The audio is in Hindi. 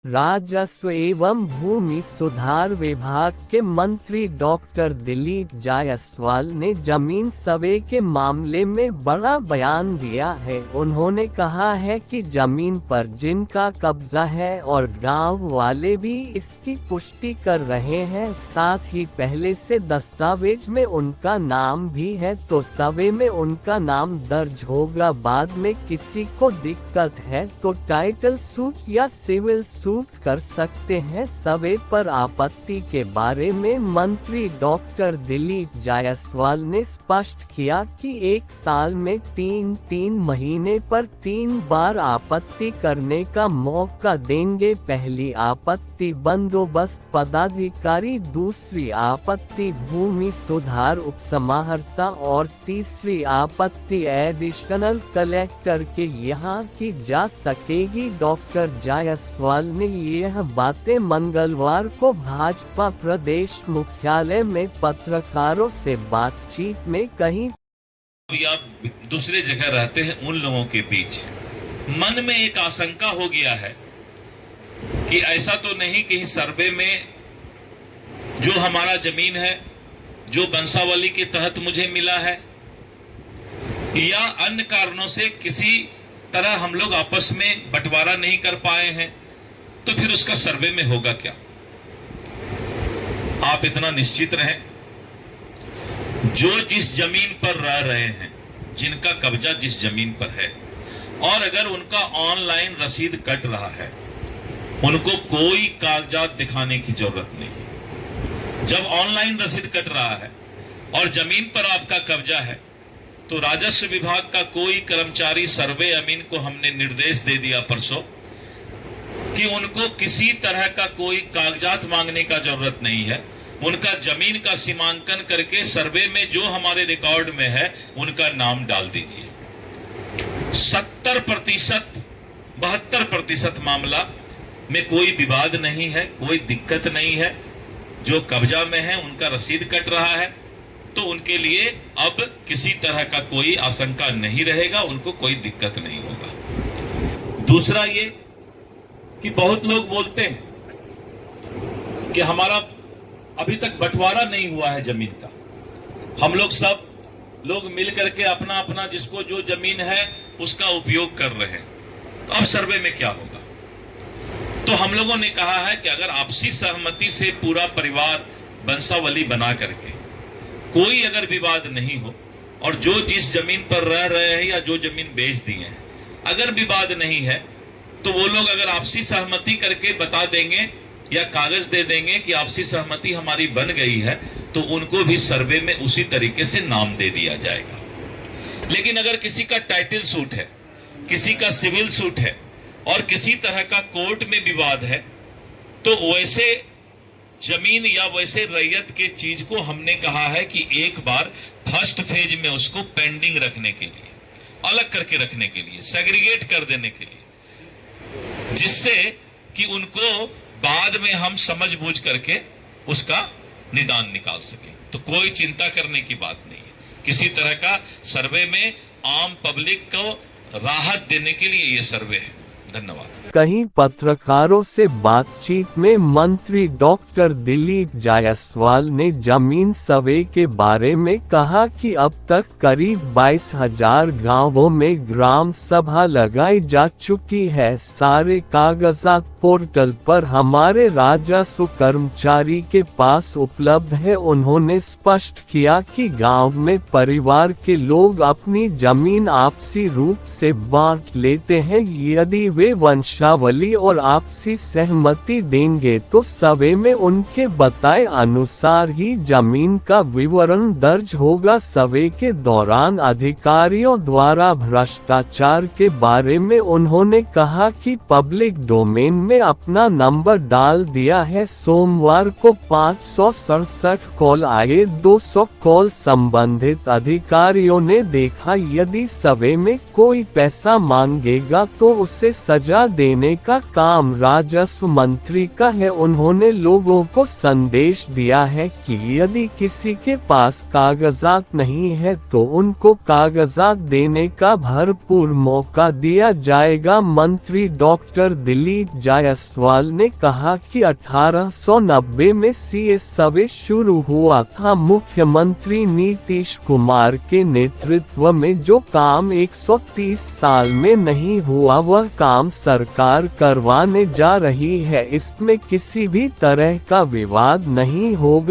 राजस्व एवं भूमि सुधार विभाग के मंत्री डॉक्टर दिलीप जायसवाल ने जमीन सर्वे के मामले में बड़ा बयान दिया है। उन्होंने कहा है कि जमीन पर जिनका कब्जा है और गांव वाले भी इसकी पुष्टि कर रहे हैं, साथ ही पहले से दस्तावेज में उनका नाम भी है, तो सर्वे में उनका नाम दर्ज होगा। बाद में किसी को दिक्कत है तो टाइटल सूट या सिविल सूट कर सकते हैं। सर्वे पर आपत्ति के बारे में मंत्री डॉक्टर दिलीप जायसवाल ने स्पष्ट किया कि एक साल में 3 महीने पर 3 बार आपत्ति करने का मौका देंगे। पहली आपत्ति बंदोबस्त पदाधिकारी, दूसरी आपत्ति भूमि सुधार उपसमाहर्ता और तीसरी आपत्ति एडिशनल कलेक्टर के यहाँ की जा सकेगी। डॉक्टर जायसवाल ने यह बातें मंगलवार को भाजपा प्रदेश मुख्यालय में पत्रकारों से बातचीत में कही। अभी आप दूसरे जगह रहते हैं, उन लोगों के बीच मन में एक आशंका हो गया है कि ऐसा तो नहीं कि सर्वे में जो हमारा जमीन है, जो बंसावली के तहत मुझे मिला है, या अन्य कारणों से किसी तरह हम लोग आपस में बंटवारा नहीं कर पाए हैं, तो फिर उसका सर्वे में होगा क्या। आप इतना निश्चित रहें, जो जिस जमीन पर रह रहे हैं, जिनका कब्जा जिस जमीन पर है, और अगर उनका ऑनलाइन रसीद कट रहा है, उनको कोई कागजात दिखाने की जरूरत नहीं। जब ऑनलाइन रसीद कट रहा है और जमीन पर आपका कब्जा है, तो राजस्व विभाग का कोई कर्मचारी, सर्वे अमीन को हमने निर्देश दे दिया परसों कि उनको किसी तरह का कोई कागजात मांगने का जरूरत नहीं है। उनका जमीन का सीमांकन करके सर्वे में जो हमारे रिकॉर्ड में है उनका नाम डाल दीजिए। 70%, 72% मामला में कोई विवाद नहीं है, कोई दिक्कत नहीं है। जो कब्जा में है उनका रसीद कट रहा है, तो उनके लिए अब किसी तरह का कोई आशंका नहीं रहेगा, उनको कोई दिक्कत नहीं होगा। दूसरा ये कि बहुत लोग बोलते हैं कि हमारा अभी तक बंटवारा नहीं हुआ है जमीन का, हम लोग सब लोग मिल करके अपना अपना जिसको जो जमीन है उसका उपयोग कर रहे हैं, तो अब सर्वे में क्या होगा। तो हम लोगों ने कहा है कि अगर आपसी सहमति से पूरा परिवार बंसावली बना करके कोई अगर विवाद नहीं हो, और जो जिस जमीन पर रह रहे हैं या जो जमीन बेच दिए हैं, अगर विवाद नहीं है, तो वो लोग अगर आपसी सहमति करके बता देंगे या कागज दे देंगे कि आपसी सहमति हमारी बन गई है, तो उनको भी सर्वे में उसी तरीके से नाम दे दिया जाएगा। लेकिन अगर किसी का टाइटल सूट है, किसी का सिविल सूट है और किसी तरह का कोर्ट में विवाद है, तो वैसे जमीन या वैसे रैयत के चीज को हमने कहा है कि एक बार फर्स्ट फेज में उसको पेंडिंग रखने के लिए, अलग करके रखने के लिए, सेग्रीगेट कर देने के लिए, जिससे कि उनको बाद में हम समझ बूझ करके उसका निदान निकाल सके। तो कोई चिंता करने की बात नहीं है। किसी तरह का सर्वे में आम पब्लिक को राहत देने के लिए ये सर्वे है। धन्यवाद। कहीं पत्रकारों से बातचीत में मंत्री डॉक्टर दिलीप जायसवाल ने जमीन सर्वे के बारे में कहा कि अब तक करीब 22,000 गांवों में ग्राम सभा लगाई जा चुकी है। सारे कागजात पोर्टल पर हमारे राजस्व कर्मचारी के पास उपलब्ध है। उन्होंने स्पष्ट किया कि गांव में परिवार के लोग अपनी जमीन आपसी रूप से बांट लेते हैं। यदि वे वंशावली और आपसी सहमति देंगे तो सर्वे में उनके बताए अनुसार ही जमीन का विवरण दर्ज होगा। सर्वे के दौरान अधिकारियों द्वारा भ्रष्टाचार के बारे में उन्होंने कहा कि पब्लिक डोमेन में अपना नंबर डाल दिया है। सोमवार को 567 कॉल आए, 200 कॉल संबंधित अधिकारियों ने देखा। यदि सर्वे में कोई पैसा मांगेगा तो उसे सजा देने का काम राजस्व मंत्री का है। उन्होंने लोगों को संदेश दिया है कि यदि किसी के पास कागजात नहीं है तो उनको कागजात देने का भरपूर मौका दिया जाएगा। मंत्री डॉक्टर दिलीप जायसवाल ने कहा कि 1890 में सीएस सर्वे शुरू हुआ था। मुख्यमंत्री नीतीश कुमार के नेतृत्व में जो काम 130 साल में नहीं हुआ वह काम सरकार करवाने जा रही है। इसमें किसी भी तरह का विवाद नहीं होगा।